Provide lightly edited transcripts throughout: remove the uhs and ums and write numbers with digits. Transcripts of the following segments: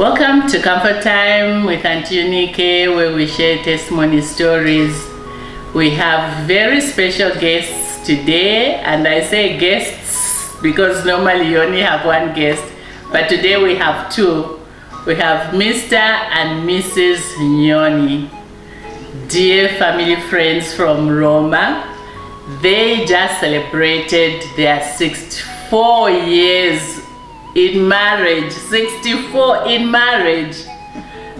Welcome to Comfort Time with Aunty Yunike, where we share testimony stories. We have very special guests today, and I say guests because normally you only have one guest, but today we have two. We have Mr. and Mrs. Nyoni, dear family friends from Roma. They just celebrated their 64 years in marriage. 64 in marriage.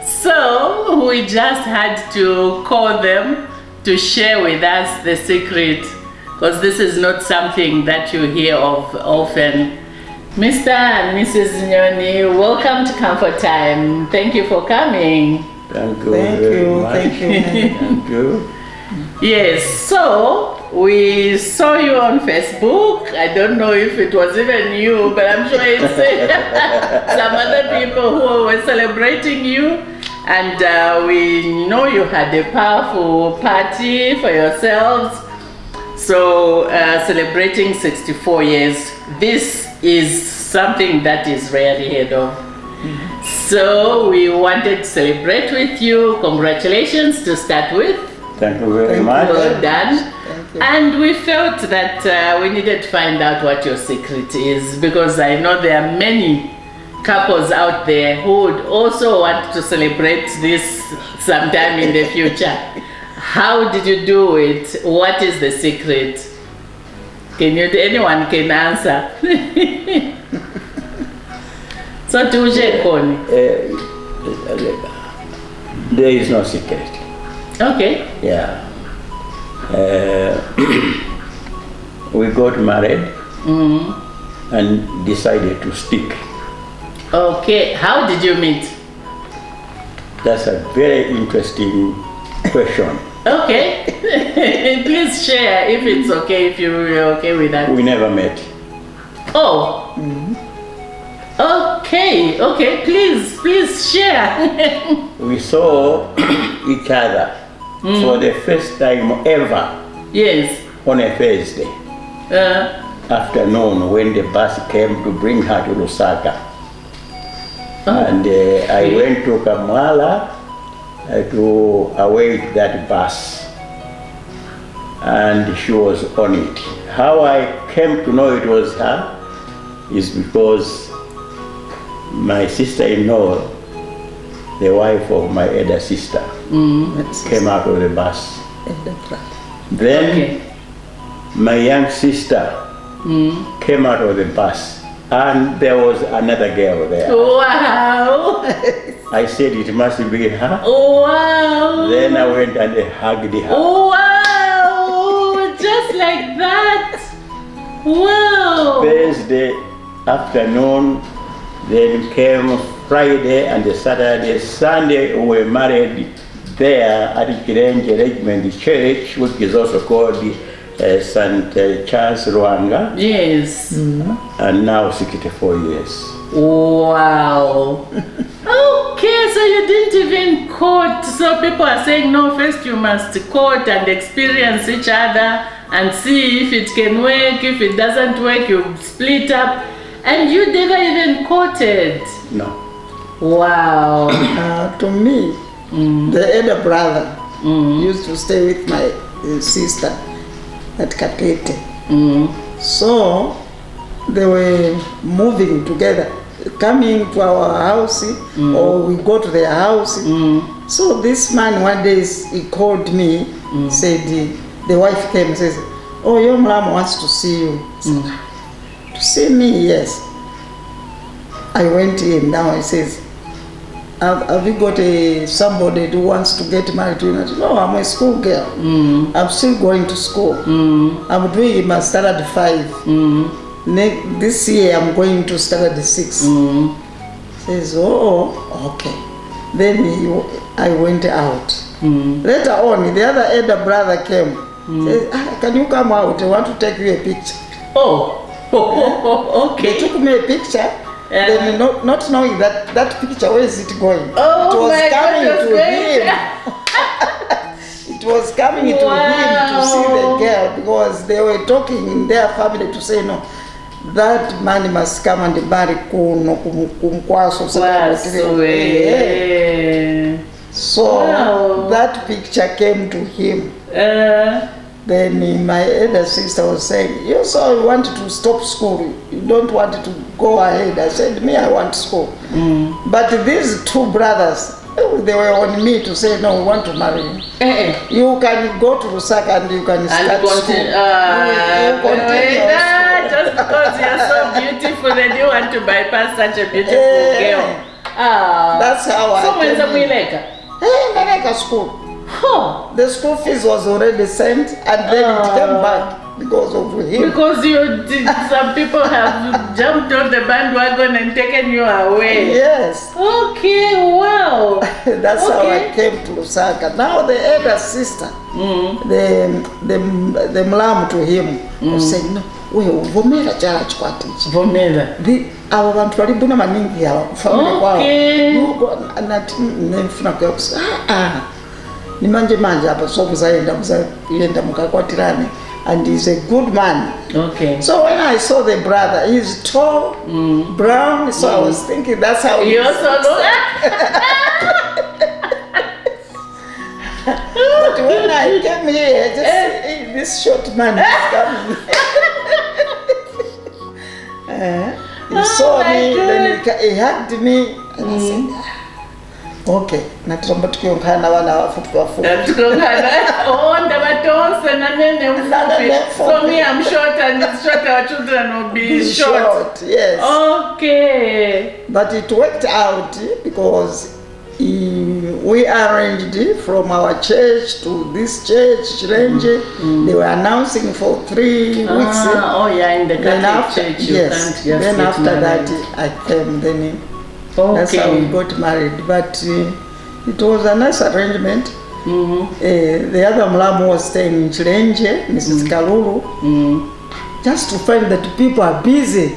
So we just had to call them to share with us the secret, because this is not something that you hear of often. Mr. and Mrs. Nyoni, welcome to Comfort Time. Thank you for coming. Thank you very much. Thank you. Thank you. Yes, so we saw you on Facebook. I don't know if it was even you, but I'm sure it's some other people who were celebrating you. And we know you had a powerful party for yourselves. So celebrating 64 years, this is something that is rarely heard of. So we wanted to celebrate with you. Congratulations to start with. Thank you very much. Well done. Thank you. And we felt that we needed to find out what your secret is, because I know there are many couples out there who would also want to celebrate this sometime in the future. How did you do it? What is the secret? Anyone can answer. So tuje koni. There is no secret. Okay. Yeah. We got married and decided to stick. Okay. How did you meet? That's a very interesting question. Okay. Please share if it's okay, if you're okay with that. We never met. Oh. Okay. Please share. We saw each other for the first time ever Yes. on a Thursday afternoon when the bus came to bring her to Lusaka. And I went to Kamala to await that bus, and she was on it. How I came to know it was her is because my sister-in-law, the wife of my elder sister, came out of the bus. Then my young sister came out of the bus, and there was another girl there. Wow. I said it must be her. Wow. Then I went and hugged her. Wow. Just like that. Wow. Thursday afternoon, then came Friday and Saturday. Sunday we were married there at Kirenje Regiment Church, which is also called St. Charles Rwanga. Yes. And now 64 years. Wow. Okay, so you didn't even court. So people are saying, no, first you must court and experience each other and see if it can work. If it doesn't work, you split up. And you never even courted. No. Wow. To me, the elder brother used to stay with my sister at Katete. So they were moving together, coming to our house, or we go to their house. So this man one day he called me, said the wife came and says, "Oh, your mom wants to see you." Said, "To see me?" Yes. I went in. Now he says, have you got somebody who wants to get married to you? I said, "No, I'm a school girl. I'm still going to school. I'm doing my standard 5. This year I'm going to standard 6. Says, "Oh, okay." Then I went out. Later on, the other elder brother came. Says, "Can you come out? I want to take you a picture." Okay. They took me a picture. Then not knowing that picture, where is it going? Oh, it was coming God, to him. It was coming to him to see the girl, because they were talking in their family to say, "No, that man must come and marry kuno kumkwaso. So wow. that picture came to him. Then my elder sister was saying, you so you want to stop school, you don't want to go ahead. I said, me, I want school. But these two brothers, they were on me to say, no, we want to marry you. You can go to Lusaka and you can start school. You continue just because you're so beautiful, then you want to bypass such a beautiful girl. That's how I came in. Hey, school. Huh. The school fees was already sent and then it came back because of him. Because some people have jumped on the bandwagon and taken you away. Yes. Okay, wow. That's how I came to Lusaka. Now the elder sister, the mlam to him was saying, no, vomera chala chikwatichi. Vomera. Abo bantu bali buna maningi yawa family kwao. Okay. Anati nemfuna kuyokusa. Ni manje hapa so kuzayenda mukakwatirane, and he's a good man. Okay. So when I saw the brother, he's tall, brown, so I was thinking that's how he also look. But when I came here, just this short man is coming. He saw me, then he hugged me, and I said, okay, natromba tukionkana na wana wafupi. So me, I'm short and it's short, our children will be short. Yes. Okay. But it worked out because we arranged from our church to this church, Chirenje. They were announcing for 3 weeks. Oh yeah, in the Catholic church. Yes. Then after that, I came. Then that's how we got married. But it was a nice arrangement. The other mlamu was staying in Chirenje, Mrs. Kalulu, just to find that people are busy.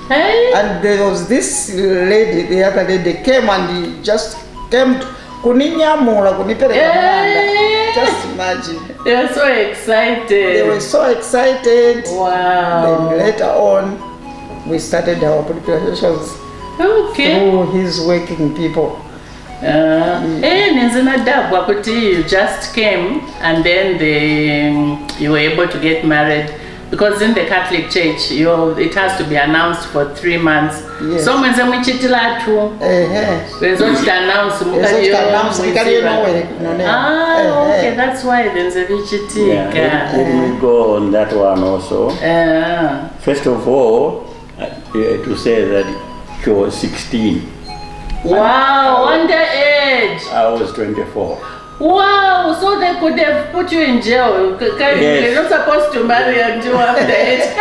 And there was this lady, the other lady came and he just came kuninyamura kunipeleka mwana. Just imagine. They were so excited. They were so excited. Wow. Then later on, we started our preparations through his working people. You just came and then you were able to get married. Because in the Catholic Church, it has to be announced for 3 months. Yes. So when we announce, okay, that's why there's a vichitika. Let me go on that one also. First of all, to say that she was 16. Wow, underage. I was 24. Wow, so they could have put you in jail. Yes. You're not supposed to marry until after it.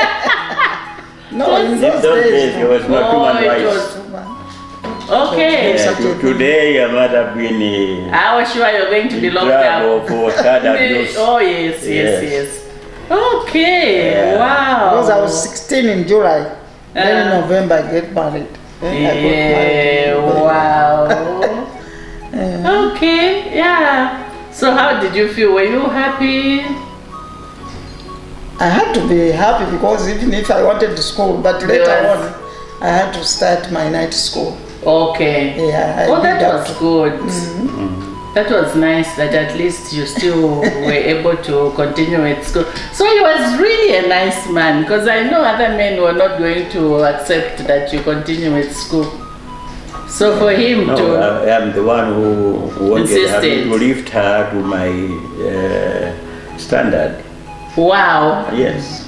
No, in those days there was no human rights. Okay. Today you might have been I was sure you're going to be locked up. For child abuse. Oh yes. Okay, wow. Because I was 16 in July. Then in November I get married. Wow. Okay, yeah. So how did you feel? Were you happy? I had to be happy because even if I wanted to school, but later on I had to start my night school. Okay. Yeah. That was good. That was nice that at least you still were able to continue with school. So he was really a nice man, because I know other men were not going to accept that you continue with school. So for him to... I am the one who wanted her to lift her to my standard. Wow. Yes.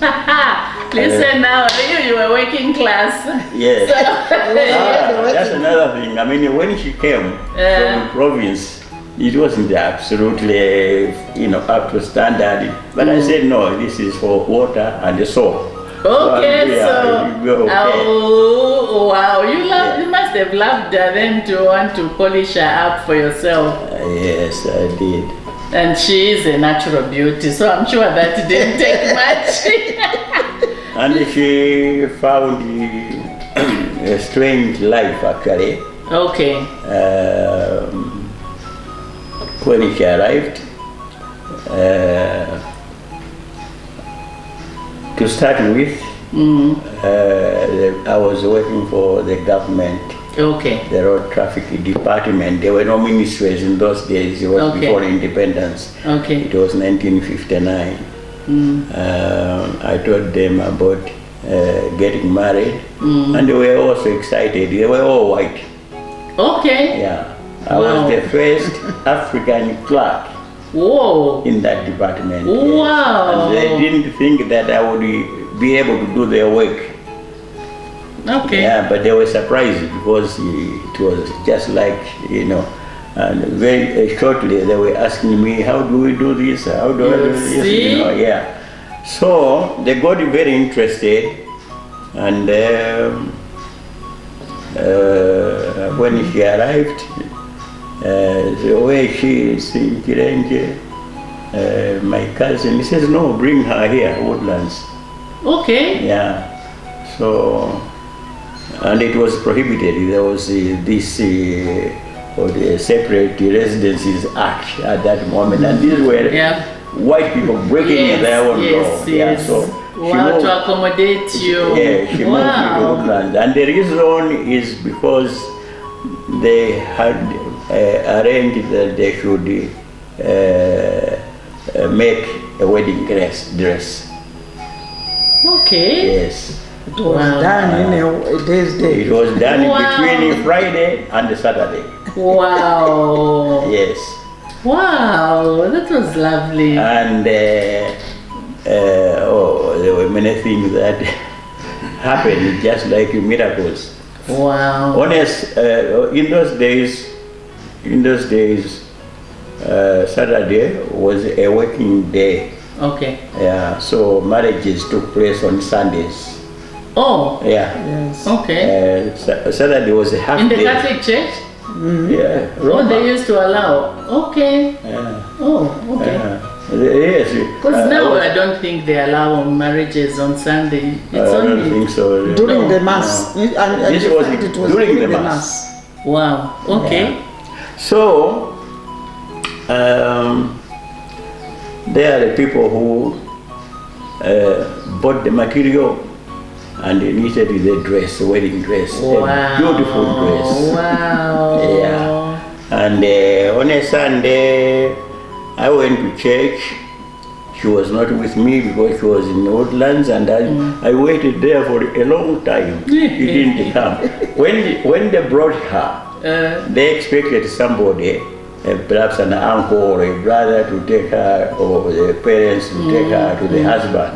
Listen now, you were working class. Yes. That's another thing. I mean, when she came from the province, it wasn't absolutely, up to standard. But I said, no, this is for water and the soap. Okay, okay. Oh, wow. You must have loved her then to want to polish her up for yourself. Yes, I did. And she is a natural beauty, so I'm sure that didn't take much. And she found a strange life, actually. Okay. When she arrived, To start with, I was working for the government, Okay. the road traffic department. There were no ministries in those days. It was Okay. before independence. Okay. It was 1959. I told them about getting married, and they were also excited. They were all white. Okay. Yeah, I Wow. was the first African clerk Whoa. in that department. Yes. Wow. And they didn't think that I would be able to do their work. Okay. Yeah, but they were surprised because it was just like, and very shortly they were asking me, how do we do this? How do I do this? See? Yeah. So they got very interested, and when she arrived, the way she is in Kirenge, my cousin, he says, no, bring her here, Woodlands. Okay. Yeah. So, and it was prohibited. There was this the Separate Residencies Act at that moment, and these were white people breaking in their own law. Yeah, so wow, to accommodate you. Yeah, she moved to Woodland, and the reason is because they had arranged that they should make a wedding dress. Okay. Yes. It was done in a day's day. It was done between Friday and Saturday. Wow. Yes. Wow, that was lovely. And there were many things that happened, just like miracles. Wow. Honest, in those days, Saturday was a working day. Okay. Yeah, so marriages took place on Sundays. Oh. Yeah. Yes. Okay. Saturday was a half In the day. Catholic Church? Yeah. Oh, they used to allow. Okay. Yeah. Oh, okay. Yes. Because now I don't think they allow marriages on Sunday. It's I don't only. think so. During No. the mass. This was during the mass. Wow. Okay. Yeah. So, there are the people who bought the material and they knitted the dress, wedding dress, Wow. a beautiful dress. Wow. Yeah. And on a Sunday, I went to church. She was not with me because she was in Woodlands, and I waited there for a long time. She didn't come. When they brought her, they expected somebody, perhaps an uncle or a brother, to take her, or the parents to take her to the husband.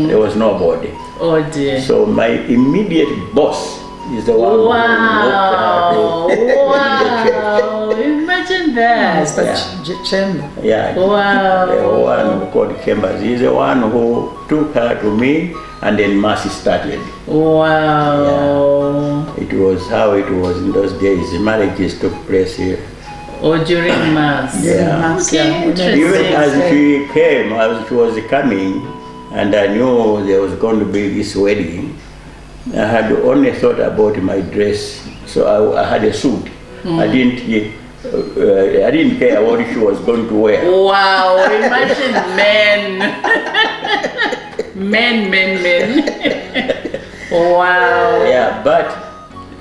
There was nobody. Oh dear. So my immediate boss is the one Wow. who looked her Wow. Imagine that. Mr. Chamber. Yeah. Wow. The one called Chambers. He's the one who took her to me, and then mass started. Wow. It was how it was in those days. Marriages took place here. Or during mass. Yeah. Okay, interesting. Even as she came, as she was coming, and I knew there was going to be this wedding, I had only thought about my dress. So I had a suit. I didn't care what she was going to wear. Wow, imagine men. men. Wow. Yeah, but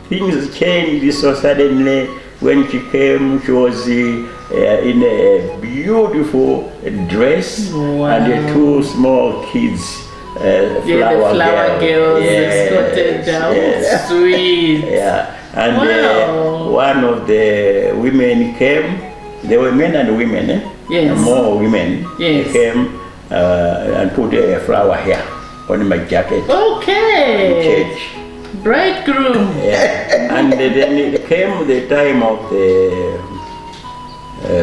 things changed so suddenly. When she came, she was in a beautiful dress, and the two small kids, flower girls, escorted down. yes. Sweet. Yeah, and Wow. one of the women came. There were men and women, Yes. more women. Yes. Came and put a flower here on my jacket. Okay. In church. Bridegroom. Yeah. And then it came the time of the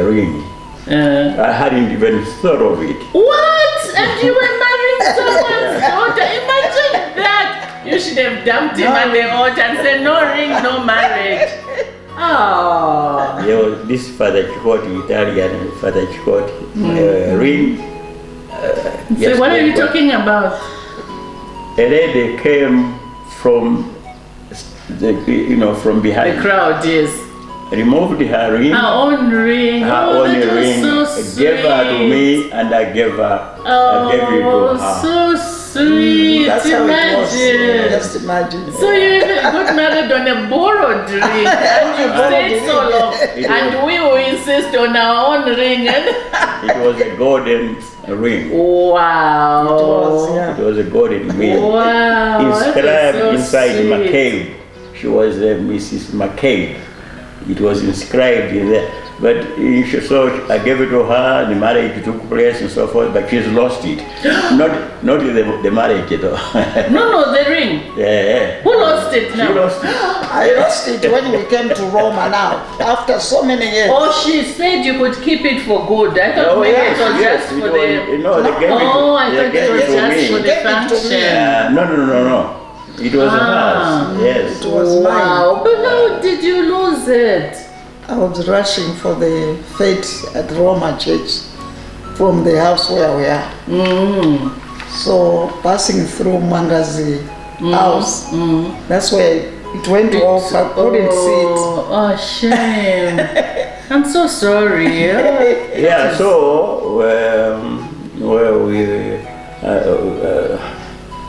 ring. I hadn't even thought of it. What? And you were marrying someone's daughter? Imagine that. You should have dumped him at the altar and said, no ring, no marriage. Oh. There was this Father Chicote, Italian Father Chicote, ring. So what are you talking about? A lady came from from behind. The crowd, yes. Removed her ring. Her own ring. Her Oh, own that was ring. so Gave her to sweet. me, and I gave her. I gave it to Oh, her. so sweet. That's how it was. Imagine. Just imagine. So you even got married on a borrowed ring, and you stayed so long, and we will insist on our own ring. It was a golden ring. Wow. It was, yeah. It was a golden ring. Wow. Inscribed that is so inside sweet. McCabe. She was Mrs. McCabe. It was inscribed in there. But so I gave it to her, the marriage took place and so forth, but she's lost it. not the marriage though. No, the ring. Yeah. Who lost it now? She lost it. I lost it when we came to Roma now, after so many years. Oh, she said you could keep it for good. I thought maybe it was just for the... No, they gave it to, Oh, I thought they it was gave it to just for me. the Gave it to me. function. No. It was hers. Yes. It was Wow, but how did you lose it? I was rushing for the fete at Roma Church from the house where we are. So passing through Mangazi house, that's where it went off. I couldn't see it. Oh, shame. I'm so sorry. Yeah. So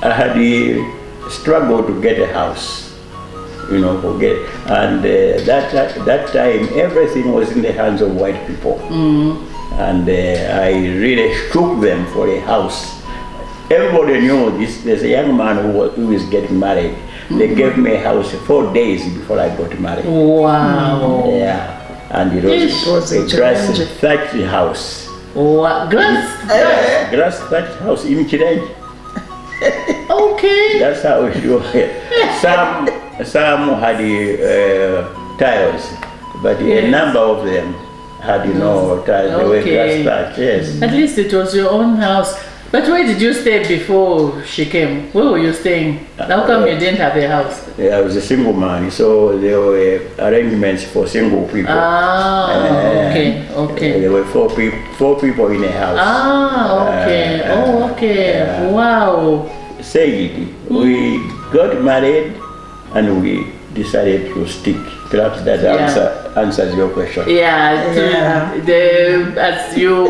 I had struggled to get a house. And that time everything was in the hands of white people, and I really shook them for a house. Everybody knew this. There's a young man who is getting married. They gave me a house 4 days before I got married. Wow. Yeah, and it was a a grass challenge. thatched house. What? Grass thatched house in Chirenge. Okay. That's how it was. Some had tiles, but a number of them had tiles. They were Okay. grass thatched. Yes. At least it was your own house. But where did you stay before she came? Where were you staying? How come you didn't have a house? Yeah, I was a single man, so there were arrangements for single people. Okay. There were four people in a house. Okay. Wow. Said we got married and we decided to stick. Perhaps that answers your question. As you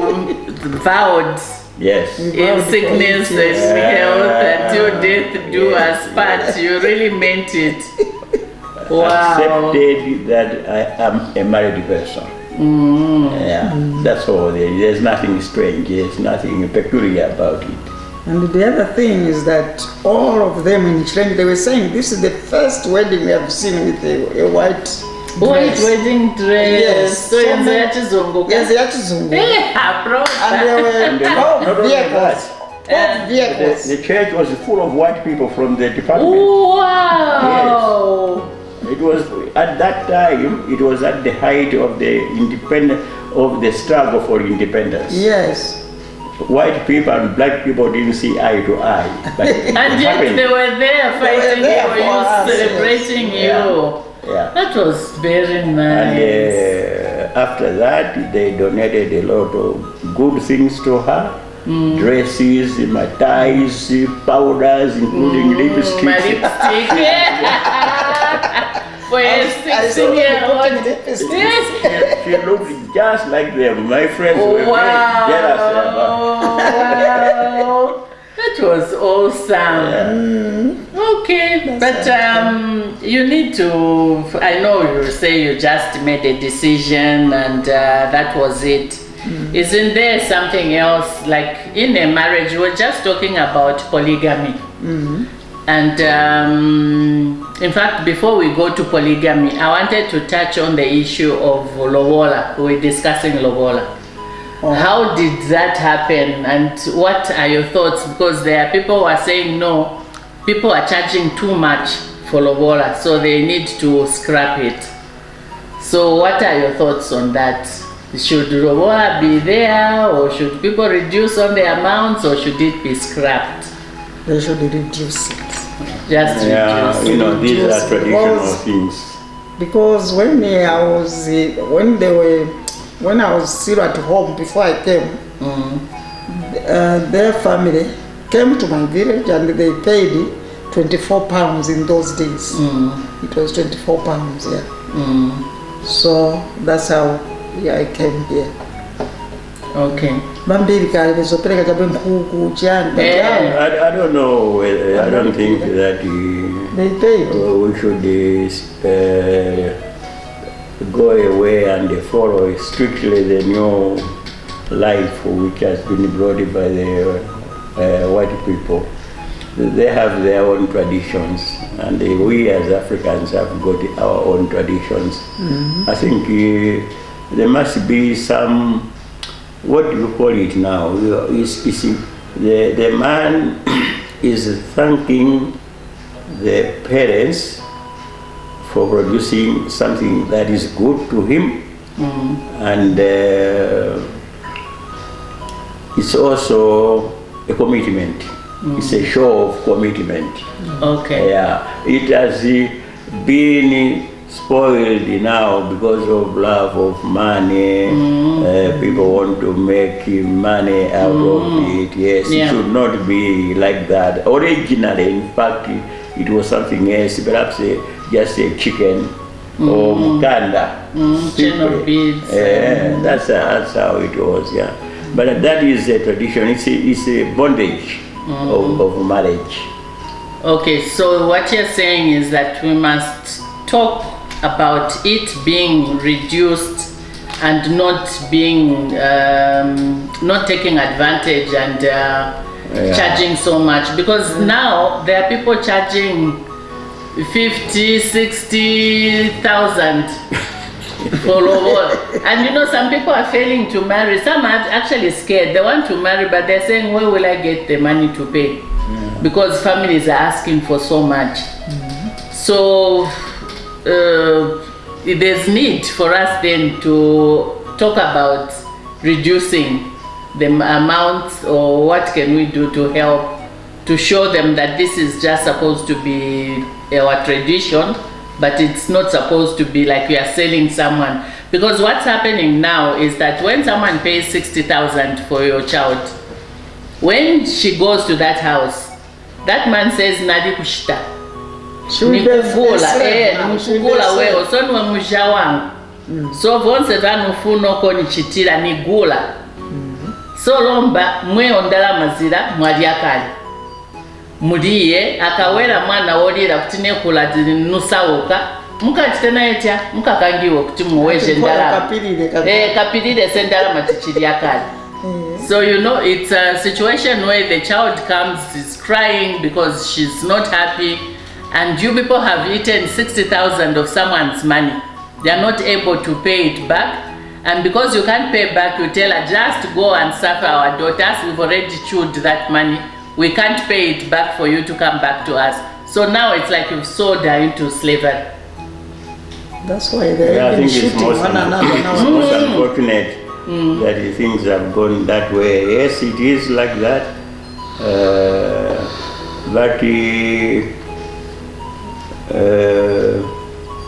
vowed. Yes. In sickness and health until death do us part. You really meant it. Wow. Accepted that I am a married person. Yeah, that's all. There's nothing strange. There's nothing peculiar about it. And the other thing is that all of them in Chirenge, they were saying this is the first wedding we have seen with a white dress. White wedding dress. Yes. So in the Chizungu. Yes, they had to zungu. And there were Not 12 only vehicles. that, 12 vehicles. the church was full of white people from the department. Wow. It was at that time. It was at the height of the struggle for independence. Yes. White people and black people didn't see eye to eye. But it And yet happened. they were there fighting there for for you, us, celebrating yes. you. Yeah. That was very nice. And after that, they donated a lot of good things to her. Dresses, ties, powders, including lipstick. My lipstick. For a I saw them 16-year-old. putting lipstick. Yes. She looked just like them. My friends were very jealous of her. Wow. That was awesome. Okay, but you need to, I know you say you just made a decision and that was it. Isn't there something else, like in a marriage, we were just talking about polygamy. And in fact, before we go to polygamy, I wanted to touch on the issue of lobola. We were discussing lobola. How did that happen and what are your thoughts? Because there are people who are saying no, people are charging too much for lobola, so they need to scrap it. So what are your thoughts on that? Should lobola be there, or should people reduce on the amounts, or should it be scrapped? They should reduce it. Just reduce. These are Reduce traditional because- things. Because when I was still at home before I came, their family came to my village and they paid 24 pounds in those days. It was 24 pounds, yeah. So that's how I came here. Okay. Bambiri kale bezopereka chabe mkuku chanda. I don't know. I don't think that They pay. we should go away and follow strictly the new life which has been brought by the white people. They have their own traditions, and we as Africans have got our own traditions. I think there must be some, what do you call it now? The man is thanking the parents for producing something that is good to him, and it's also a commitment. It's a show of commitment. Okay. Yeah, it has been spoiled now because of love of money. People want to make money out of it. Yes, it should not be like that. Originally, in fact, it was something else, perhaps just a chicken or mukanda. Chain of beads. That's how it was, yeah. But that is a tradition, it's a bondage of marriage. Okay, so what you're saying is that we must talk about it being reduced and not being, not taking advantage and charging so much, because now there are people charging 50, 60,000 for lower. And you know, some people are failing to marry. Some are actually scared. They want to marry, but they're saying, where will I get the money to pay? Because families are asking for so much. So there's need for us then to talk about reducing the amounts, or what can we do to help to show them that this is just supposed to be our tradition, but it's not supposed to be like we are selling someone. Because what's happening now is that when someone pays 60,000 for your child, when she goes to that house, that man says nadi kushita nikuvula nikuvula wewe so niwe musha wangu so vonse vanufuna uko nichitira nigula so lomba mwe ondala mazira mwali akali muliye akawera mwana wolira kuti nekula nusauka mukachitena etya mukakangiwe kuti muweje ndala kapirire sendala tichiri akali. So you know, it's a situation where the child comes, is crying because she's not happy, and you people have eaten 60,000 of someone's money. They are not able to pay it back, and because you can't pay back, you tell her just go and suffer our daughters. We've already chewed that money. We can't pay it back for you to come back to us. So now it's like you've sold her into slavery. That's why they're even shooting one another now. It's most unfortunate that things have gone that way. Yes, it is like that. But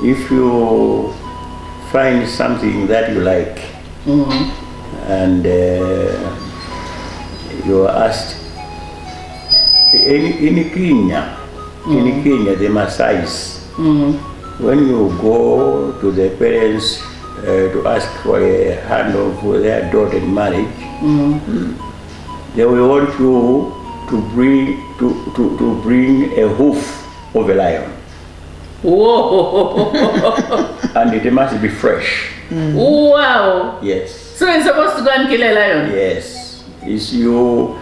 if you find something that you like and you are asked, in Kenya, the Maasais, when you go to the parents to ask for a hand of their daughter in marriage, they will want you to bring a hoof of a lion. Whoa! And it must be fresh. Wow! Yes. So you're supposed to go and kill a lion? Yes. It's you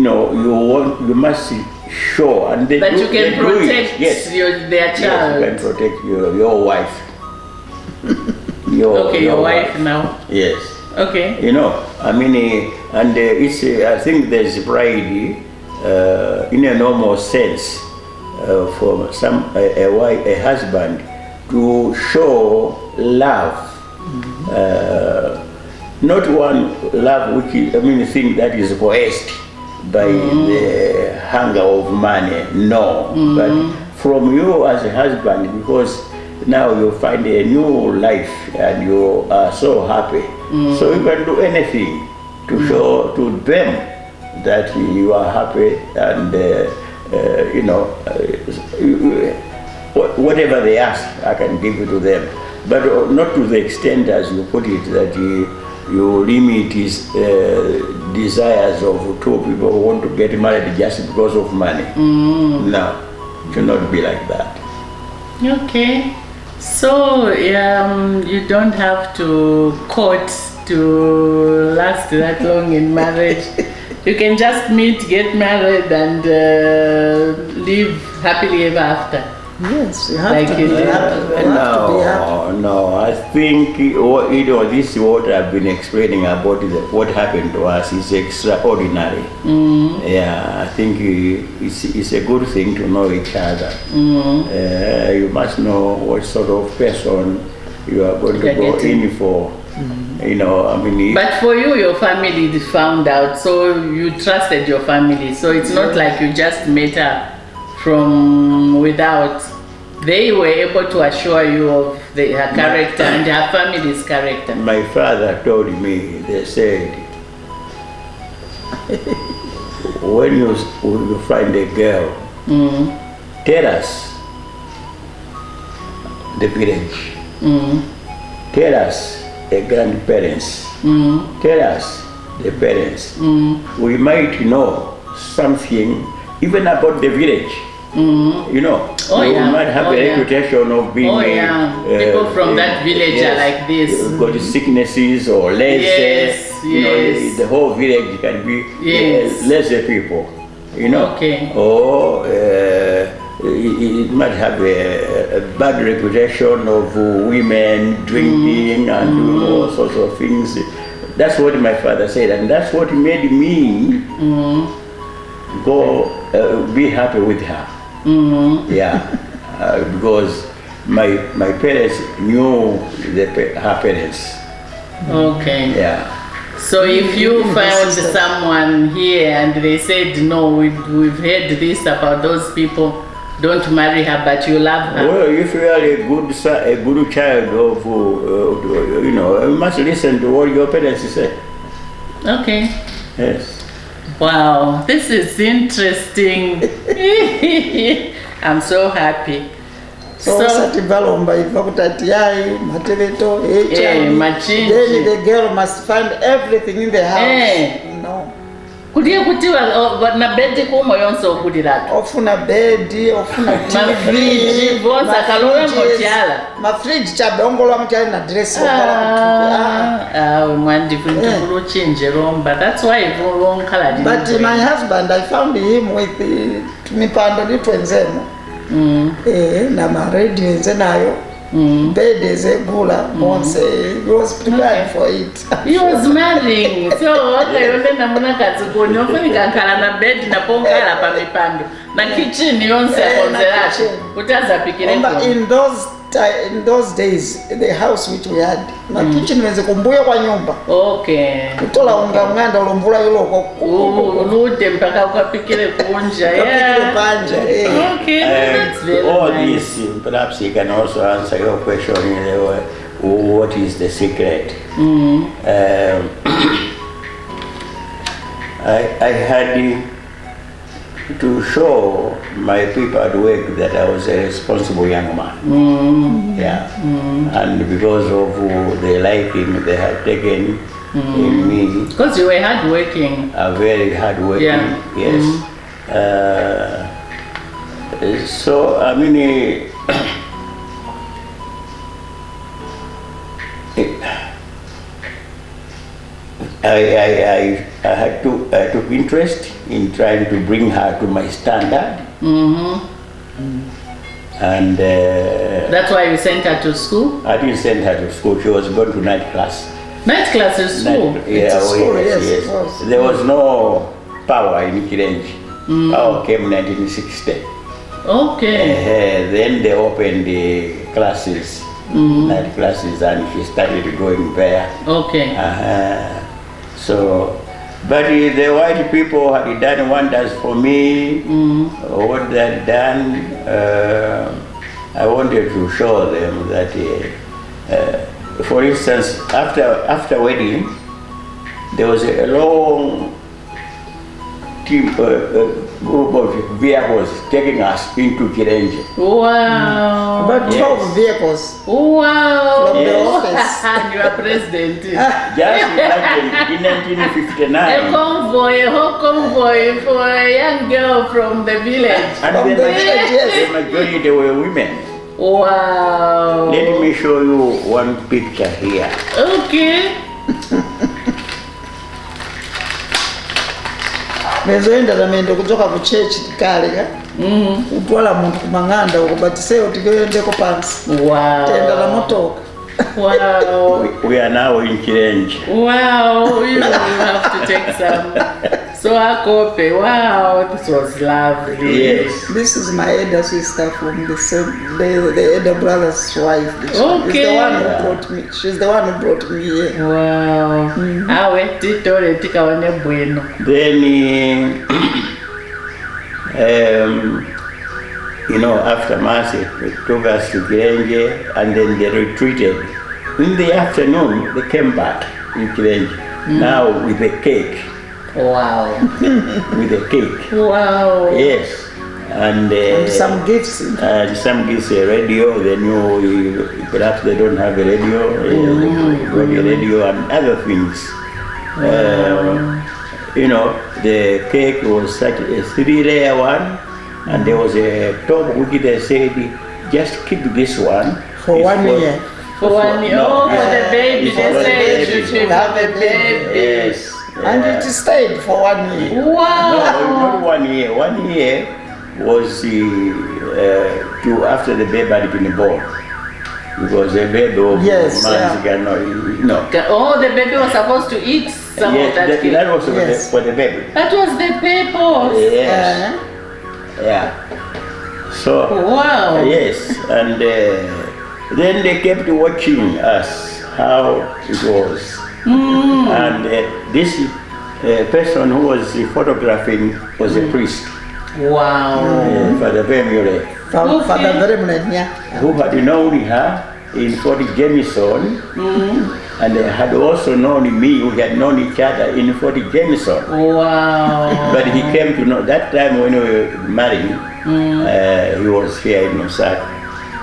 know, you must show and they that you can protect their child. Yes, you can protect your wife. Your wife now. Yes. Okay. You know, I mean, and it's I think there's pride in a normal sense for a husband to show love. Not one love which is, I mean, thing that is coerced by the hunger of money. No, but from you as a husband, because now you find a new life and you are so happy. So you can do anything to show to them that you are happy, and you know, whatever they ask, I can give it to them. But not to the extent as you put it, that you limit his desires of two people who want to get married just because of money. No, it should not be like that. Okay. So you don't have to court to last that long in marriage. You can just meet, get married, and live happily ever after. Yes, you have Like to you be did. happy. You have to be happy. No, I think this is what I've been explaining about what happened to us is extraordinary. Yeah, I think it's a good thing to know each other. You must know what sort of person you are going to go in for. You know, I mean. But for you, your family found out, so you trusted your family. So it's not like you just met her from without. They were able to assure you of her character and her family's character. My father told me, they said, when you find a girl, tell us the village, tell us the grandparents, tell us the parents. We might know something even about the village. You know, we might have a reputation of being people from that village are like this. Got sicknesses or lazy. You know, the whole village can be lazy people. You know, or it might have a bad reputation of women drinking and doing all sorts of things. That's what my father said, and that's what made me go be happy with her. Yeah, because my parents knew her parents. Okay. Yeah. So if you found someone here and they said, no, we've heard this about those people, don't marry her, but you love her. Well, if you are a good child of, you know, you must listen to what your parents say. Okay. Yes. Wow, this is interesting. I'm so happy. So Sativalomba Ivokutatiai, Mateveto, machinji. Then the girl must find everything in the house. No. Kudia kutiwa na bedi kumo yonso kudiraka. Ofuna bedi, ofuna TV, bonza kalora motiala. Ma fridge chabe ongola mutiala na dress we want different to change romba. That's why wrong color. But my husband, I found him with mipando litwenzemo. Na ma radio nzenayo. Bed is a gula, he was prepared for it. He was marrying, so okay, namuna katsukoni ofunika kala na bed na pongala pa mipando na kitchen yonse konzerati utaza pikire. In those days, the house which we had, na kitchen wenze kumbuya kwa nyumba. Okay. Kutola unga nganda ulombula yuloko. Ulute mpaka ukapikire kunja. Okay, that's very all nice. This, perhaps you can also answer your question, what is the secret? I had to show my people at work that I was a responsible young man. Yeah. And because of the liking they had taken in me. Because you were hardworking. Very hardworking, yes. So, I mean, I took interest in trying to bring her to my standard. And that's why you sent her to school? I didn't send her to school. She was going to night class. Night class is school? Yes. There was no power in Kirenji. Power came in 1960. Okay. Then they opened the classes, night classes, and she started going there. Okay. So, but the white people had done wonders for me. What they had done, I wanted to show them that, for instance, after wedding, there was a long group of vehicles taking us into Kirenje. Wow. About 12 vehicles. Wow. From the Yes. office. And you are president. Just imagine in 1959. A convoy, a whole convoy for a young girl from the village. And From the the village, yes. majority were women. Wow. Let me show you one picture here. Okay. Mezoenda tamende kuchoka ku church kale ka. Utwala muntu kumanganda ukubatiseo tikoendeko pansi. Wow. Tenda la motoka. Wow. We are now in Kirenje. Wow. You have to take some. So Akope, wow, this was lovely. Yes. This is my elder sister from the same, the elder brother's wife. Okay. She's the one who brought me. She's the one who brought me here. Wow. Awe titore tikaone bueno. Then, you know, after Mass, they took us to Kirenje and then they retreated. In the afternoon, they came back in Kirenje, now with a cake. Wow. With a cake. Wow. Yes. And Some gifts. some gives a radio. They knew perhaps they don't have a radio, got a radio and other things. You know, the cake was such a 3-layer one, and there was a top which they said, just keep this one. For It's 1 year. For 1 year. No, Oh, for the baby. it's They for the said baby. you should have a baby. Yes. And it stayed for 1 year. No, Wow. not 1 year. 1 year was to after the baby had been born. Because the baby of Yes, months cannot, no. Oh, the baby was supposed to eat some Yes, of that that cake. was for, Yes. for the baby. That was the papers. Yes. Yeah. So, Wow. yes, and then they kept watching us, how it was. And this person who was photographing was a priest, Wow. Father Bemure, Father very much, yeah. who had known her in Fort Jameson, and had also known me. We had known each other in Fort Jameson. Wow. But he came to know that time when we were married. He was here in Osaka.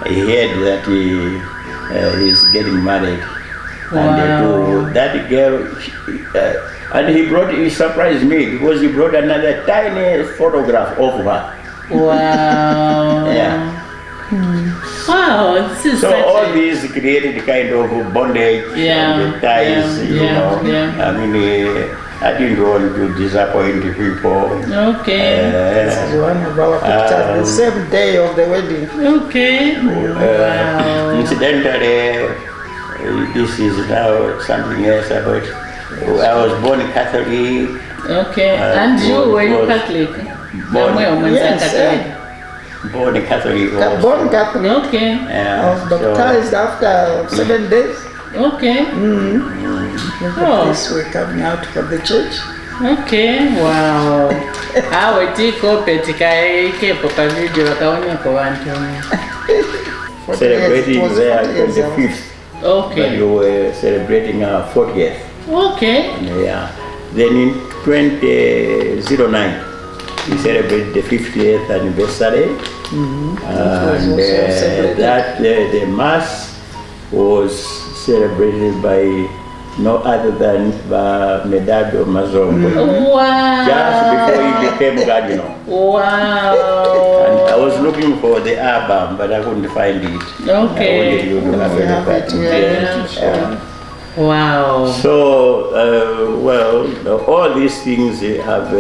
He heard that he's getting married, and to that girl, and he surprised me because he brought another tiny photograph of her. Wow. Yeah. Wow, this is So such all a... these created kind of bondage Yeah, and the ties, yeah, you yeah, know. yeah. I mean, I didn't want to disappoint people. Okay. This is one of our pictures, the same day of the wedding. Okay. Wow. Incidentally, this is now something else about. I was born Catholic. Okay. And you, were you was Catholic? born- Yes, Catholic. Born Catholic. Also. Born Catholic. Okay. I Yeah, was baptized after 7 days. Okay. Oh. This we're coming out from the church. Okay. Wow. Awe tiko petikaikepo pa video wakaonya kwa watu. celebrating Yes, it was there 40 years on the 5th. But Okay. you were celebrating our 40th. Okay. Yeah. Then in 2009, we celebrated the 50th anniversary. And also celebrated. that the Mass was celebrated by no other than Medado Mazombo. Wow. Just before he became cardinal. And Wow. I was looking for the album, but I couldn't find it. Okay. I wanted you to have a We have look at it, it. yeah. Wow. So, well, all these things have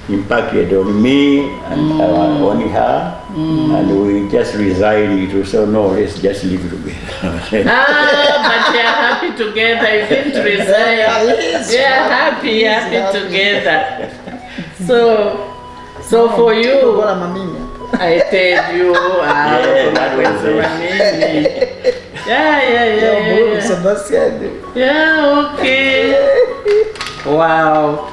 impacted on me and on her, and we just resigned to say, no, let's just live together. But they are happy together. You didn't resign. Yes. They are happy together. So for you, Bora mamini. I tell you, Yeah, that was it. Yeah. Sebastian. Yeah, okay. Wow.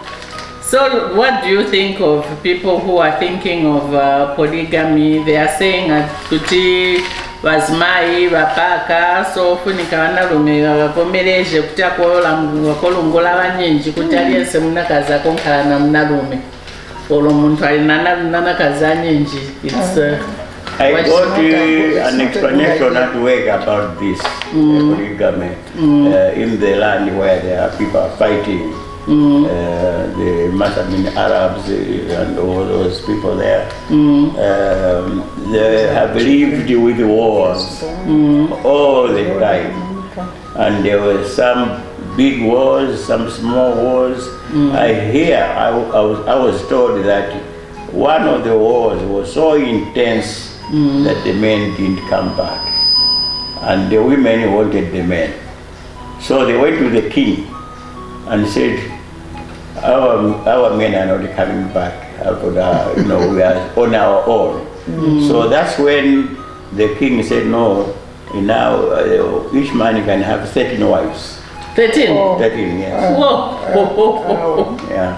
So what do you think of people who are thinking of polygamy? They are saying kuti vazimai vapaka so funika vanarume vavomereje kuti wakolongola vanyinji kuti aliyense munakazi akonkhala na munarume. umuntu alina kazanyinji. It's I What's got it's an not a good explanation idea. at work about this polygamy in the land where there are people fighting. They must have been Arabs and all those people there. They have lived with wars all the time. And there were some big wars, some small wars. I was told that one of the wars was so intense that the men didn't come back. And the women wanted the men. So they went to the king and said, our men are not coming back. We are on our own. So that's when the king said, no, now each man can have 13 wives. 13. Oh. 13, yes. Whoa. Yeah.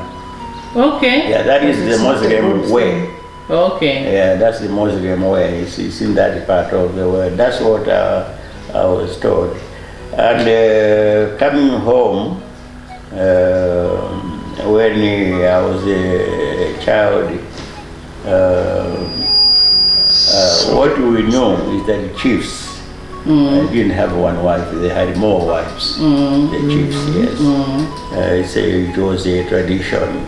Okay. Yeah, that is the Muslim way. Okay. Yeah, that's the Muslim way. It's in that part of the world. That's what I was told. And coming home, when I was a child, what we know is that the chiefs didn't have one wife, they had more wives. The chiefs, yes. It was a tradition.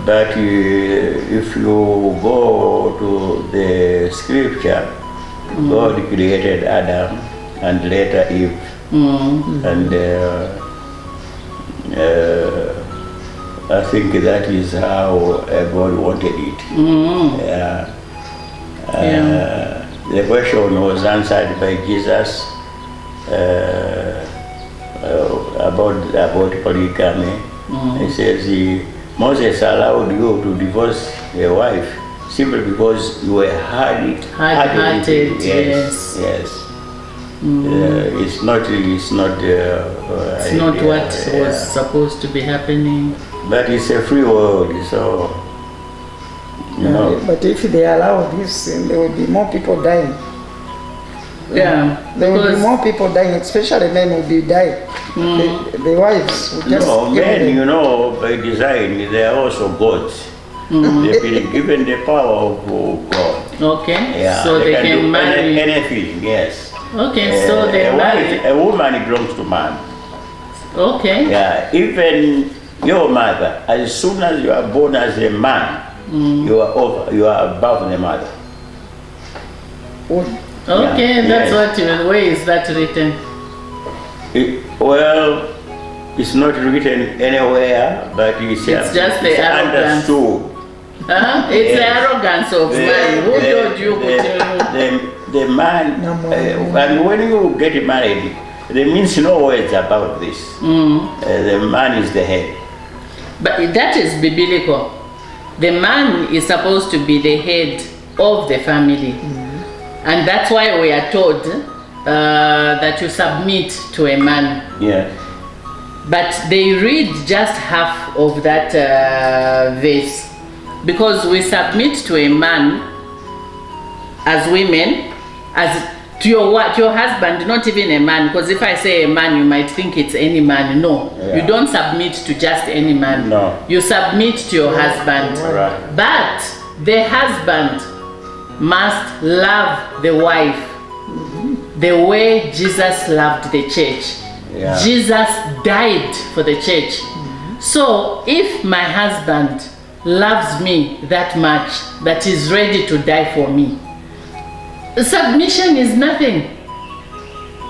But if you go to the scripture, God created Adam and later Eve. And I think that is how God wanted it. The question was answered by Jesus about polygamy. He says, Moses allowed you to divorce a wife simply because you were hard-hearted. Yes. It's not what was supposed to be happening. But it's a free world, so you know. But if they allow this, there will be more people dying. Yeah, There will be more people dying, especially men will be dying. The wives will just Men, by design, they are also gods. They've been given the power of God. Okay. Yeah, So they can do marry. anything. Yes. Okay. So they marry. A woman belongs to man. Okay. Yeah. Even your mother, as soon as you are born as a man, you are above the mother. Okay, that's what where is that written? Well, it's not written anywhere, but it's just the arrogance. understood. It's the arrogance of man. Who told you? The man, and when you get married, there means no words about this. The man is the head. But that is biblical. The man is supposed to be the head of the family. And that's why we are told that you submit to a man. Yeah. But they read just half of that verse. Because we submit to a man as women, as to your husband, not even a man. Because if I say a man, you might think it's any man. No, you don't submit to just any man. No. You submit to your husband. Right. But the husband must love the wife the way Jesus loved the church. Yeah. Jesus died for the church. So if my husband loves me that much, that is ready to die for me, submission is nothing.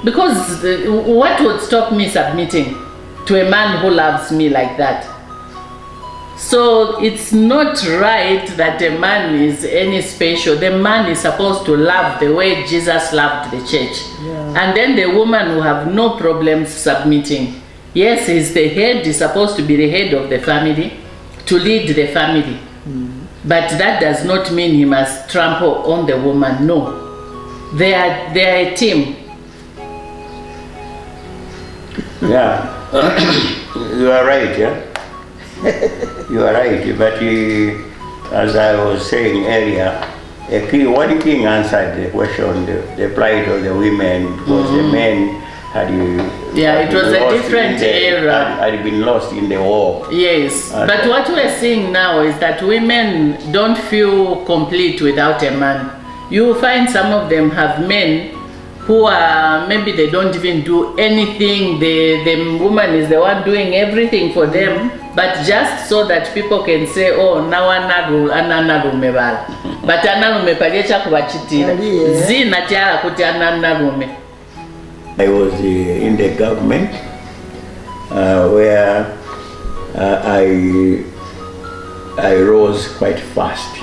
Because what would stop me submitting to a man who loves me like that? So it's not right that a man is any special. The man is supposed to love the way Jesus loved the church. And then the woman will have no problems submitting. Yes, he's the head, he's supposed to be the head of the family, to lead the family. But that does not mean he must trample on the woman. No. They are a team. Yeah. You are right, yeah? You are right, but as I was saying earlier, one king answered the question, the plight of the women, because the men had Yeah, it was a Lost different era. I'd been lost in the war. Yes, And but what we're seeing now is that women don't feel complete without a man. You find some of them have men who are, maybe they don't even do anything, the woman is the one doing everything for them, but just so that people can say, oh, now ananarume bala. But anarume paliecha kubachitira. Zina tiara kuti ananarume. I was in the government where I rose quite fast.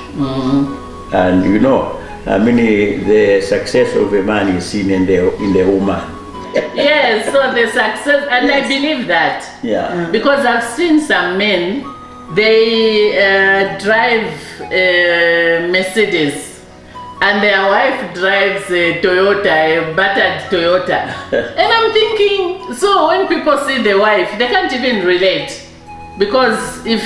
And you know, the success of a man is seen in the woman. Yes, so the success, and I believe that. Yeah. Because I've seen some men, they drive Mercedes, and their wife drives a Toyota, a battered Toyota. And I'm thinking, so when people see the wife, they can't even relate. Because if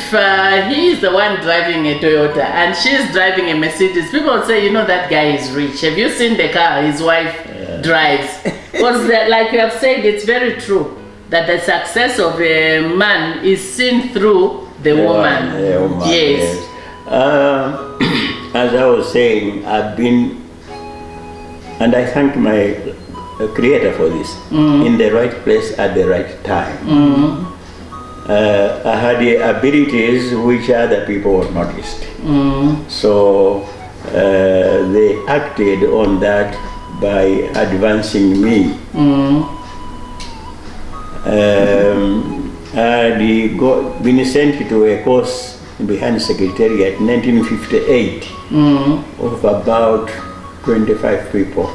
he is the one driving a Toyota and she's driving a Mercedes, people say, you know, that guy is rich. Have you seen the car his wife drives? Because like you have said, it's very true that the success of a man is seen through the woman. Yes. As I was saying, I've been, and I thank my Creator for this, in the right place at the right time. I had the abilities which other people have noticed. So they acted on that by advancing me. I'd been sent to a course behind Secretariat in 1958 of about 25 people.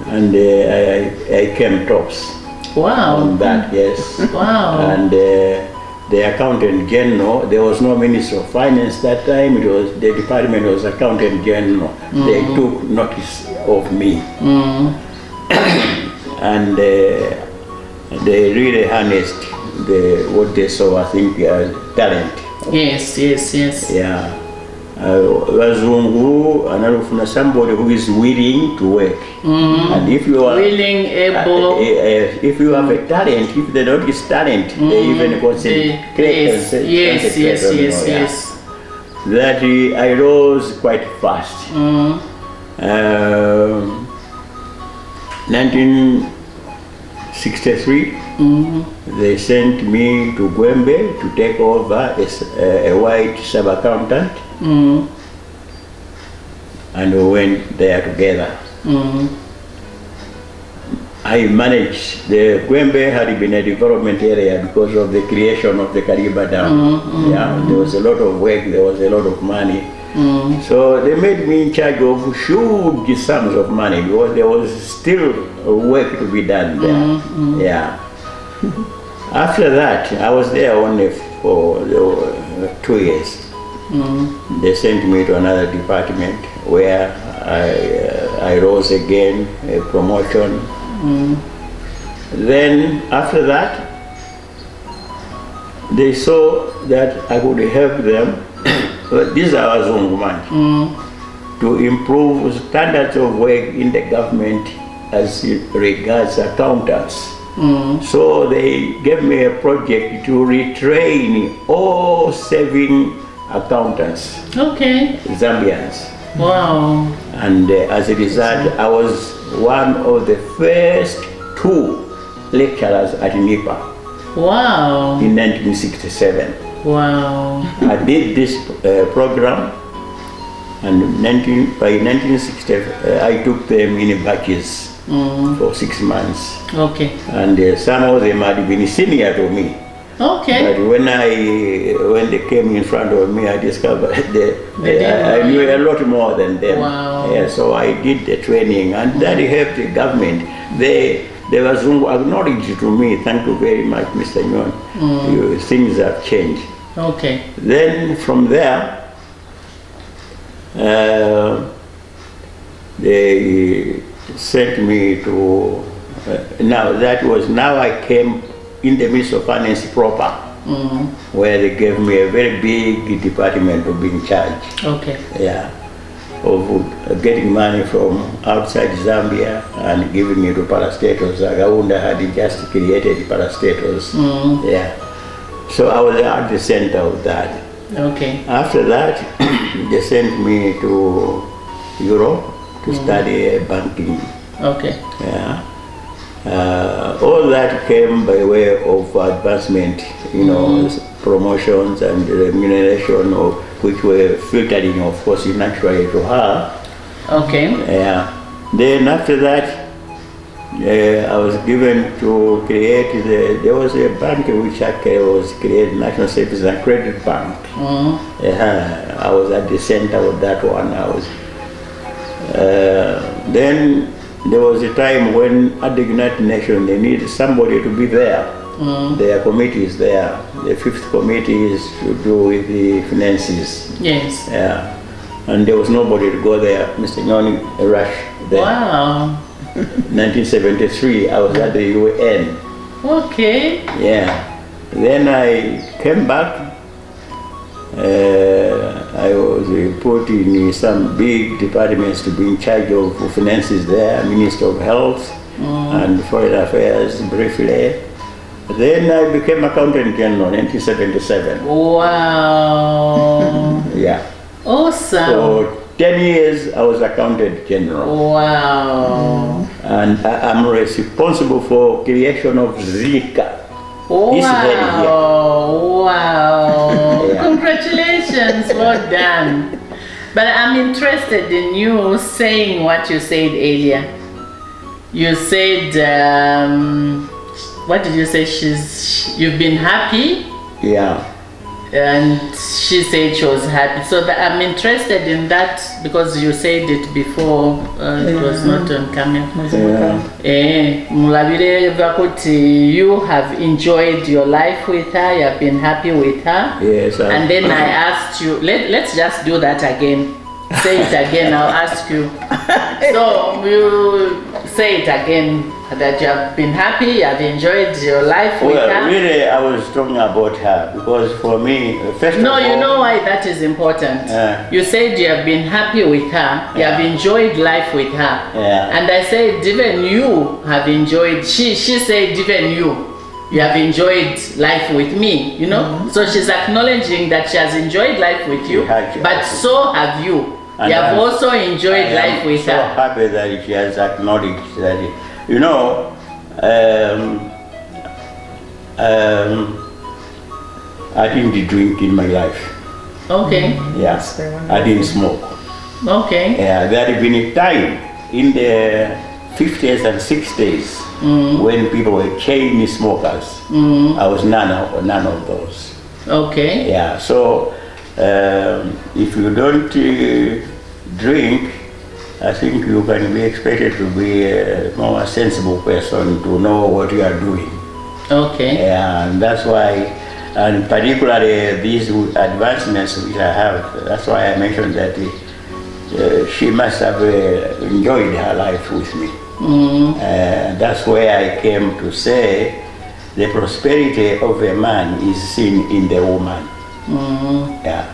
And I came tops. Wow. On that, yes. Wow. And the accountant general, there was no Minister of Finance that time, it was the department was accountant general. They took notice of me. And they really harnessed what they saw, I think, talent. Yes. Yeah. Wazungu analufuna somebody who is willing to work. And if you are willing, able, if you have a talent, if they don't use talent, they even concentrate. Yes. That I rose quite fast. 1963, they sent me to Gwembe to take over as a white sub-accountant. And we went there together. I managed, the Gwembe had been a development area because of the creation of the Kariba Dam. Yeah, there was a lot of work, there was a lot of money. So they made me in charge of huge sums of money because there was still work to be done there. Yeah. After that, I was there only for 2 years. They sent me to another department where I rose again, a promotion. Then after that, they saw that I could help them, these are Wazungu man, to improve standards of work in the government as regards accountants. So they gave me a project to retrain all 7 accountants, Zambians. Wow. And as a result, I was one of the first 2 lecturers at NIPA. Wow. In 1967. Wow. I did this program, and by 1960, I took them in batches for 6 months. And some of them had been senior to me. But when they came in front of me, I discovered I knew a lot more than them. Wow. Yeah, so I did the training, and that helped the government. They Wazungu acknowledged to me, thank you very much, Mr. Nyon. Things have changed. Then from there, they sent me to, now I came in the Ministry of Finance proper, where they gave me a very big department to be in charge. Yeah. of getting money from outside Zambia and giving it to parastatals. Agaunda had just created parastatals. Yeah. So I was at the center of that. Okay. After that, they sent me to Europe to study banking. Okay. Yeah. All that came by way of advancement, promotions and remuneration, of which were filtering, of course, naturally to her. Okay. Yeah. Then after that, I was given to create there was a bank which was created, National Savings and Credit Bank. I was at the center of that one. Then there was a time when at the United Nations they needed somebody to be there. There are committees there. The 5th committee is to do with the finances. Yes. Yeah. And there was nobody to go there. Mr. Nyoni Rush there. Wow. 1973, I was at the UN. Okay. Yeah. Then I came back. I was put in some big departments to be in charge of finances there, Minister of Health and Foreign Affairs briefly. Then I became Accountant General in 1977. Wow. Yeah. Awesome. So 10 years I was Accountant General. Wow. And I'm responsible for creation of Zika. Wow. This very year. Wow. Yeah. Congratulations. Well done. But I'm interested in you saying what you said earlier. You said, what did you say? You've been happy? Yeah. And she said she was happy. So I'm interested in that because you said it before. It was not on camera. You have enjoyed your life with her. You have been happy with her. Yes. And then I asked you. Let's just do that again. Say it again. I'll ask you. So you say it again. That you have been happy, you have enjoyed your life with her. Well, really, I was talking about her because for me, first of all... No, you know why that is important. You said you have been happy with her, you have enjoyed life with her. And I said, even you have enjoyed, she said, even you have enjoyed life with me, So she's acknowledging that she has enjoyed life with you, but so have you. And you have also enjoyed life with her. I'm so happy that she has acknowledged that. I didn't drink in my life. Okay. Yeah. I didn't smoke. Okay. Yeah, there had been a time in the 50s and 60s when people were chain smokers. I was none of those. Okay. Yeah. So if you don't drink, I think you can be expected to be a more sensible person to know what you are doing. Okay. Yeah, and that's why, and particularly these advancements which I have, that's why I mentioned that she must have enjoyed her life with me. That's where I came to say the prosperity of a man is seen in the woman. Yeah.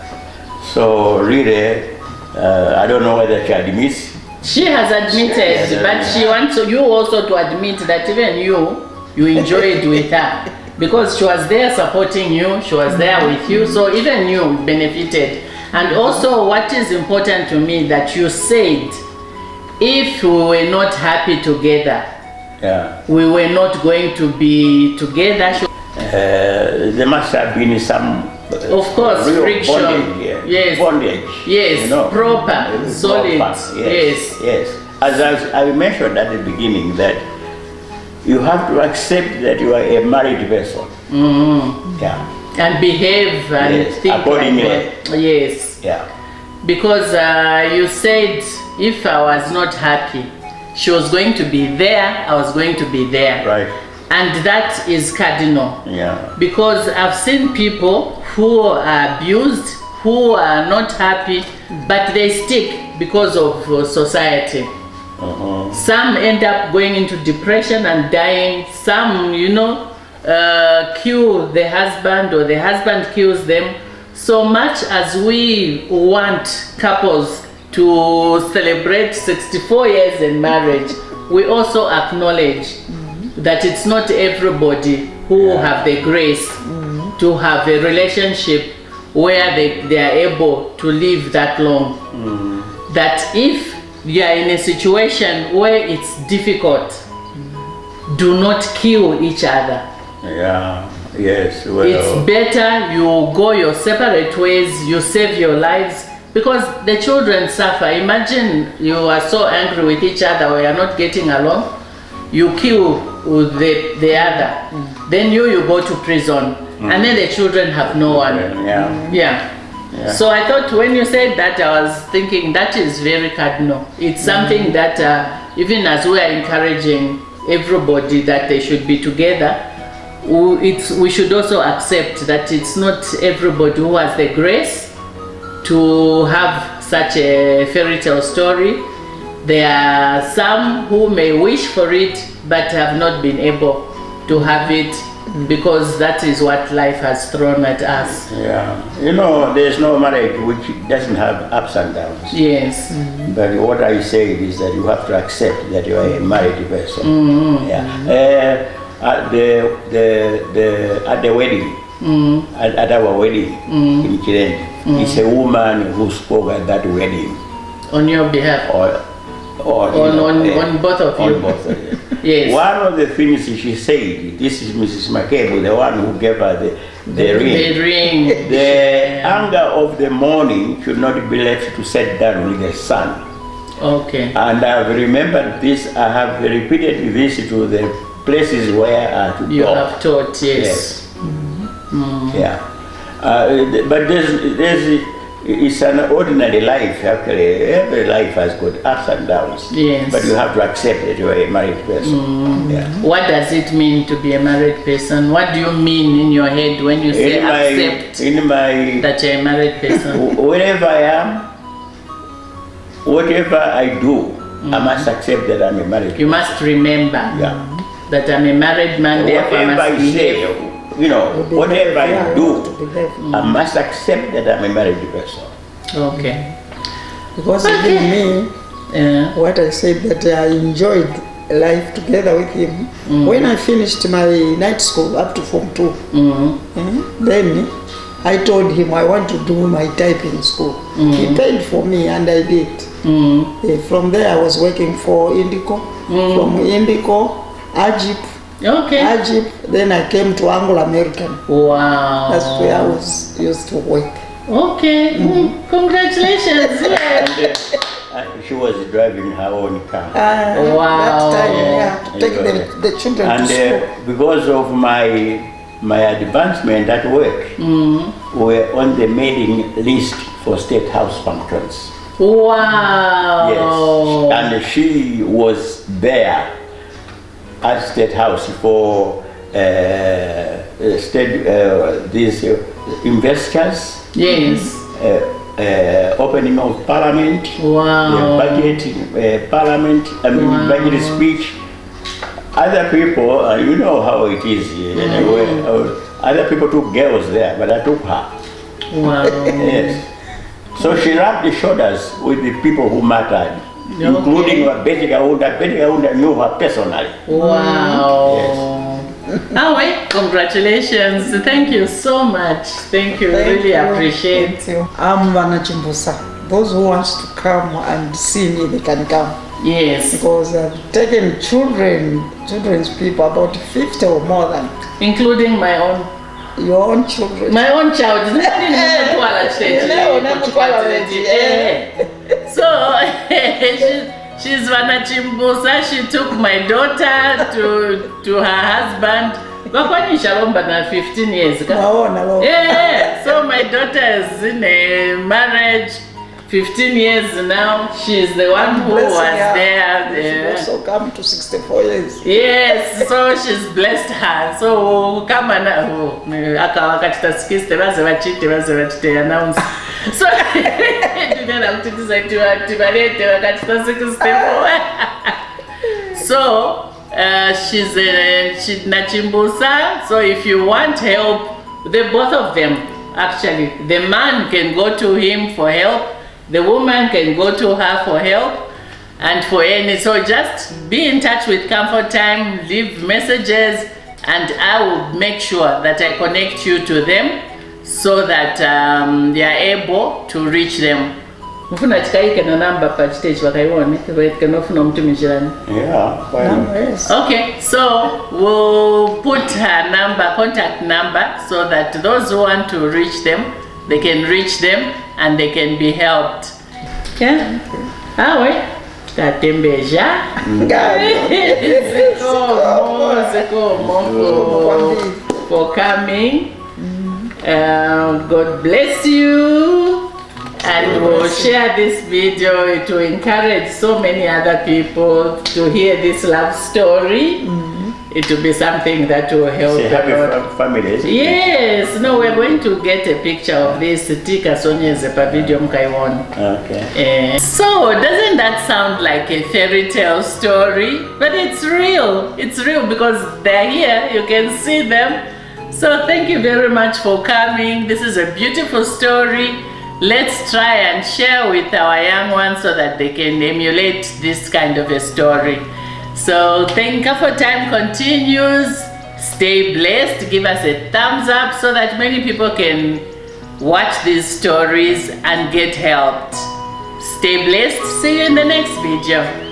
So really, I don't know whether she admits. She has admitted, but she wants you also to admit that even you enjoyed with her. Because she was there supporting you, she was there with you, so even you benefited. And also what is important to me that you said, if we were not happy together, we were not going to be together. There must have been some of course, real friction. Bondage, yes. Bondage. Yes. Proper. Solid. Yes. Yes. As I mentioned at the beginning, that you have to accept that you are a married person. Yeah. And behave and think accordingly. Yes. Yeah. Because you said if I was not happy, she was going to be there, I was going to be there. Right. And that is cardinal. Yeah. Because I've seen people who are abused, who are not happy, but they stick because of society. Some end up going into depression and dying. Some, kill the husband or the husband kills them. So much as we want couples to celebrate 64 years in marriage, we also acknowledge that it's not everybody who have the grace to have a relationship where they are able to live that long. That if you are in a situation where it's difficult, do not kill each other. Yeah, yes, well. It's better you go your separate ways, you save your lives, because the children suffer. Imagine you are so angry with each other or you are not getting along, you kill the other, then you go to prison, and then the children have no one. Yeah. So I thought when you said that, I was thinking that is very cardinal. It's something that even as we are encouraging everybody that they should be together, we should also accept that it's not everybody who has the grace to have such a fairy tale story. There are some who may wish for it but have not been able to have it, because that is what life has thrown at us. Yeah, you know, there's no marriage which doesn't have ups and downs. Yes. But what I say is that you have to accept that you are a married person. Yeah. At the wedding, at our wedding in Kiren, it's a woman who spoke at that wedding. On your behalf? On both of you? On both of you. Yes. One of the things she said, this is Mrs. McCabe, the one who gave her the ring. The ring. The anger of the morning should not be left to set down with the sun. Okay. And I've remembered this, I have repeated this to the places where I have to you go. Have taught, yes. Yeah. But it's an ordinary life, actually. Every life has got ups and downs. Yes. But you have to accept that you are a married person. Yeah. What does it mean to be a married person? What do you mean in your head when you say accept that you're a married person? Wherever I am, whatever I do, I must accept that I'm a married person. You must remember that I'm a married man, therefore I must behave. You know, whatever I do, I must accept that I'm a married person. Okay. Because even me, what I said that I enjoyed life together with him. When I finished my night school up to Form 2, then I told him I want to do my typing school. He paid for me and I did. From there I was working for Indico. From Indico, Ajip. Okay. Ajip, then I came to Anglo American. Wow. That's where I was used to work. Okay. Congratulations. And she was driving her own car. Wow. That time, to take the children to school. Because of my advancement at work, we were on the mailing list for state house functions. Wow. Yes. And she was there at State House for these investors. Yes. Opening of Parliament. Wow. Budget, Parliament, budget speech. Other people, you know how it is. Anyway, other people took girls there, but I took her. Wow. Yes. So she rubbed the shoulders with the people who mattered. Including Betty Gaunda. Betty Gaunda knew her personally. Wow. Yes. Congratulations. Thank you so much. Thank you. Really appreciate. Thank you. I'm Vana Chimbusa. Those who want to come and see me, they can come. Yes. Because I've taken children's people, about 50 or more than. Including my own. Your own children. My own child. So she's Vana Chimbusa. She took my daughter to her husband. Bakwani Shalomba na 15 years. Yeah. So my daughter is in a marriage 15 years now. She's the one who was there. She also come to 64 years. Yes, so she's blessed her. So come on, akawakatitasikiste baze bachite announce. So so she's Nachimbusa. So if you want help, the both of them actually, the man can go to him for help. the woman can go to her for help and for any. So just be in touch with Comfort Time, leave messages, and I will make sure that I connect you to them so that they are able to reach them. Mufuna chikaike na namba pa stage wakaione kanofuna mtumishirani. Yeah, why not? Yes. Okay, so we'll put her number, contact number, so that those who want to reach them, they can reach them and they can be helped. Yeah? Ah, wait. Tatembeja. For coming. God bless you. And we'll share this video to encourage so many other people to hear this love story. It will be something that will help. Happy families. Yes, no, we're going to get a picture of this. Tika Sonyeze pa video mkaiwona. Okay. So, doesn't that sound like a fairy tale story? But it's real. It's real because they're here. You can see them. So, thank you very much for coming. This is a beautiful story. Let's try and share with our young ones so that they can emulate this kind of a story. So thank you for time continues. Stay blessed. Give us a thumbs up so that many people can watch these stories and get helped. Stay blessed. See you in the next video.